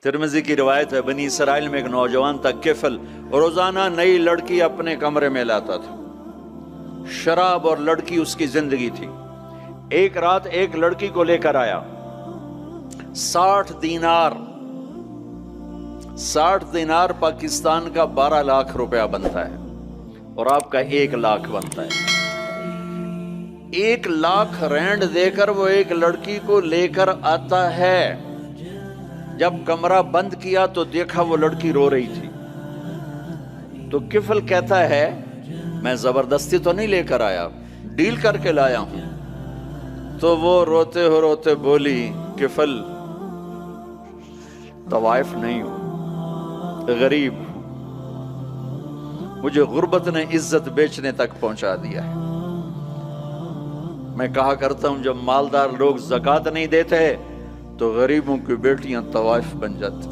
ترمذی کی روایت ہے، بنی اسرائیل میں ایک نوجوان تھا کفل، روزانہ نئی لڑکی اپنے کمرے میں لاتا تھا۔ شراب اور لڑکی اس کی زندگی تھی۔ ایک رات ایک لڑکی کو لے کر آیا، 60 دینار پاکستان کا 12 لاکھ روپیہ بنتا ہے، اور آپ کا 1 لاکھ بنتا ہے۔ 1 لاکھ رینڈ دے کر وہ ایک لڑکی کو لے کر آتا ہے۔ جب کمرہ بند کیا تو دیکھا وہ لڑکی رو رہی تھی، تو کفل کہتا ہے میں زبردستی تو نہیں لے کر آیا، ڈیل کر کے لایا ہوں۔ تو وہ روتے روتے بولی، کفل طوائف نہیں ہوں، غریب ہوں، مجھے غربت نے عزت بیچنے تک پہنچا دیا ہے۔ میں کہا کرتا ہوں جب مالدار لوگ زکوٰۃ نہیں دیتے تو غریبوں کی بیٹیاں طوائف بن جاتی۔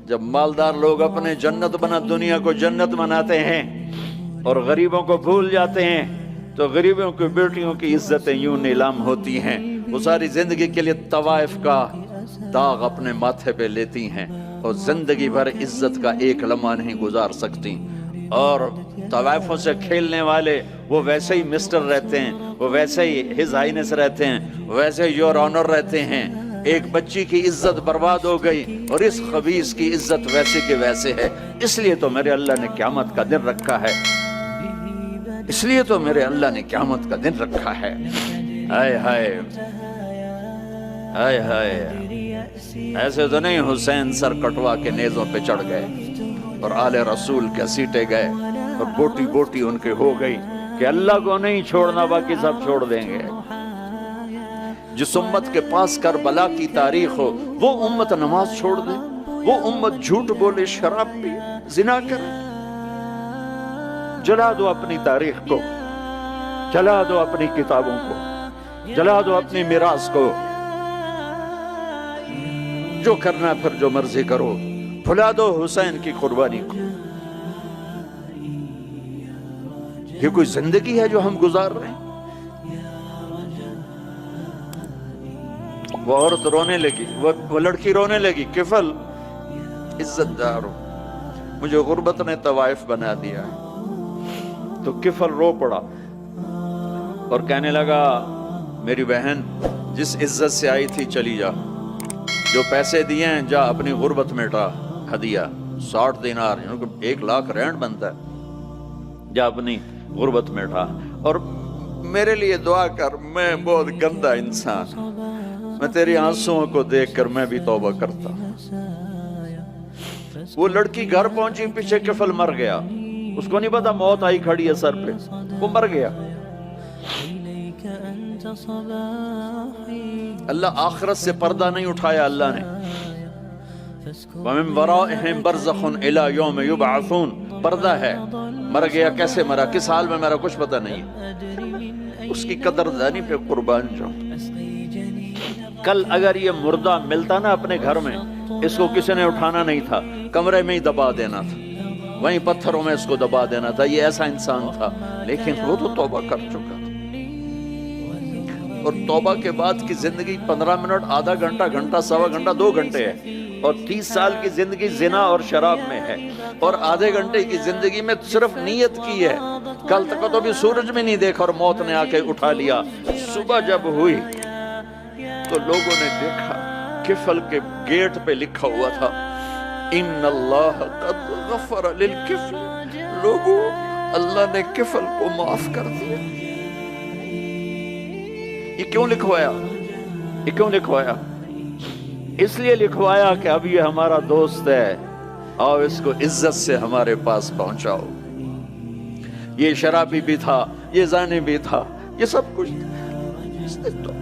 جب مالدار لوگ اپنے جنت بنا دنیا کو جنت بناتے ہیں اور غریبوں کو بھول جاتے ہیں تو غریبوں کی بیٹیوں کی عزتیں یوں نیلام ہوتی ہیں۔ وہ ساری زندگی کے لیے طوائف کا داغ اپنے ماتھے پہ لیتی ہیں اور زندگی بھر عزت کا ایک لمحہ نہیں گزار سکتی۔ اور طوائفوں سے کھیلنے والے وہ ویسے ہی مسٹر رہتے ہیں، وہ ویسے ہی ہز ہائنس رہتے ہیں، ویسے ہی یور آنر رہتے ہیں۔ ایک بچی کی عزت برباد ہو گئی اور اس خبیث کی عزت ویسے کے ویسے ہے۔ اس لیے تو میرے اللہ نے قیامت کا دن رکھا ہے، اس لیے تو میرے اللہ نے قیامت کا دن رکھا ہے۔ ہائے ہائے ہائے ہائے، ایسے تو نہیں حسین سر کٹوا کے نیزوں پہ چڑھ گئے اور آل رسول کے سیٹے گئے اور بوٹی بوٹی ان کے ہو گئی کہ اللہ کو نہیں چھوڑنا باقی سب چھوڑ دیں گے۔ جس امت کے پاس کربلا کی تاریخ ہو وہ امت نماز چھوڑ دے، وہ امت جھوٹ بولے، شراب پی، زنا کرے۔ جلا دو اپنی تاریخ کو، جلا دو اپنی کتابوں کو، جلا دو اپنی میراث کو، جو کرنا پھر جو مرضی کرو، بھلا دو حسین کی قربانی کو۔ یہ کوئی زندگی ہے جو ہم گزار رہے ہیں؟ وہ عورت رونے لگی، وہ لڑکی رونے لگی، کفل عزت دار ہو، مجھے غربت نے طوائف بنا دیا ہے۔ تو کفل رو پڑا اور کہنے لگا میری بہن جس عزت سے آئی تھی چلی جا، جو پیسے دیے ہیں جا اپنی غربت مٹا، ہدیہ 60 دینار 1 لاکھ رینڈ بنتا ہے، جا اپنی غربت مٹا، اور میرے لیے دعا کر، میں بہت گندا انسان، میں تیری آنسوؤں کو دیکھ کر میں بھی توبہ کرتا ہوں۔ وہ لڑکی گھر پہنچی، پیچھے کفل مر گیا، اس کو نہیں پتا موت آئی کھڑی ہے سر پہ، وہ مر گیا۔ اللہ آخرت سے پردہ نہیں اٹھایا اللہ نے۔ وَمِن وَرَائِهِمْ بَرْزَخٌ إِلَى يَوْمِ يُبْعَثُونَ، پردہ ہے، مر گیا، کیسے مرا، کس حال میں مرا، کچھ پتہ نہیں۔ اس کی قدردانی پہ قربان جاؤں۔ کل اگر یہ مردہ ملتا نا اپنے گھر میں، اس کو کسی نے اٹھانا نہیں تھا، کمرے میں ہی دبا دینا تھا، وہیں پتھروں میں اس کو دبا دینا تھا، یہ ایسا انسان تھا، لیکن وہ تو توبہ کر چکا تھا۔ اور توبہ کے بعد کی زندگی 15 منٹ، آدھا گھنٹہ، گھنٹہ، سوا گھنٹہ، 2 گھنٹے ہے، اور 30 سال کی زندگی زنا اور شراب میں ہے، اور آدھے گھنٹے کی زندگی میں صرف نیت کی ہے۔ کل تک تو بھی سورج میں نہیں دیکھا اور موت نے آ کے اٹھا لیا۔ صبح جب ہوئی تو لوگوں نے دیکھا کفل کے گیٹ پہ لکھا ہوا تھا ان اللہ قد غفر للکفل، لوگوں اللہ نے کفل کو معاف کر دیا۔ یہ کیوں لکھوایا؟ یہ کیوں لکھوایا؟ اس لیے لکھوایا کہ اب یہ ہمارا دوست ہے، آؤ اس کو عزت سے ہمارے پاس پہنچاؤ۔ یہ شرابی بھی تھا، یہ زانی بھی تھا، یہ سب کچھ تھا۔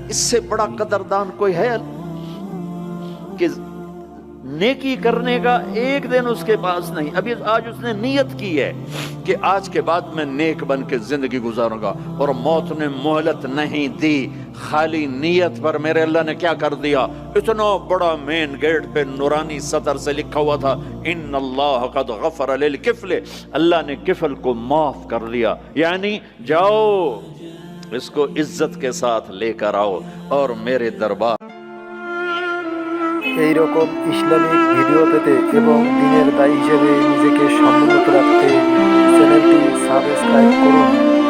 اس سے بڑا قدردان کوئی ہے کہ نیکی کرنے کا ایک دن اس کے پاس نہیں، ابھی آج اس نے نیت کی ہے کہ آج کے بعد میں نیک بن کے زندگی گزاروں گا، اور موت نے مہلت نہیں دی۔ خالی نیت پر میرے اللہ نے کیا کر دیا، اتنا بڑا مین گیٹ پہ نورانی سطر سے لکھا ہوا تھا ان اللہ قد غفر للکفل، اللہ نے کفل کو معاف کر دیا، یعنی جاؤ اس کو عزت کے ساتھ لے کر آؤ اور میرے دربار۔ এই রকম ইসলামিক ভিডিও পেতে এবং দিনের দায়ী হিসেবে নিজেকে সমুন্নত রাখতে চ্যানেলটি সাবস্ক্রাইব করুন।